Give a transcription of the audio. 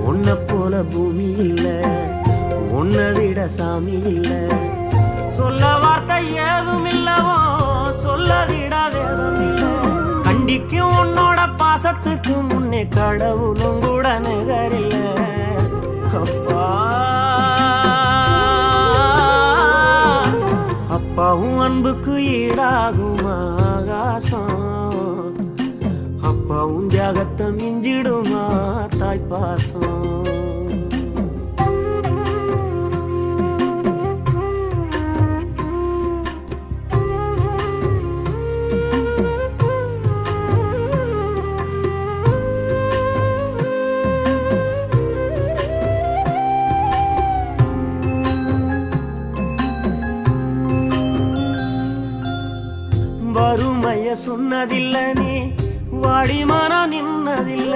உன்னை போல பூமி இல்ல, உன்னை விட சாமி இல்ல. சொல்ல வார்த்தை ஏதும் இல்லவோ, சொல்ல விட வேதம் இல்ல. கண்டிக்கும் உன்னோட பாசத்துக்கு முன்னே கடவுளும் கூட நிகரில்ல. அப்பா அப்பாவும் அன்புக்கு ஈடாகும் ஆகாசம், அப்பாவும் தியாகத்தை மிஞ்சிடுமா தாய்ப்பாசம். வறுமைய சொன்னதில்ல, நீ வாடி மனம் நின்னதில்ல.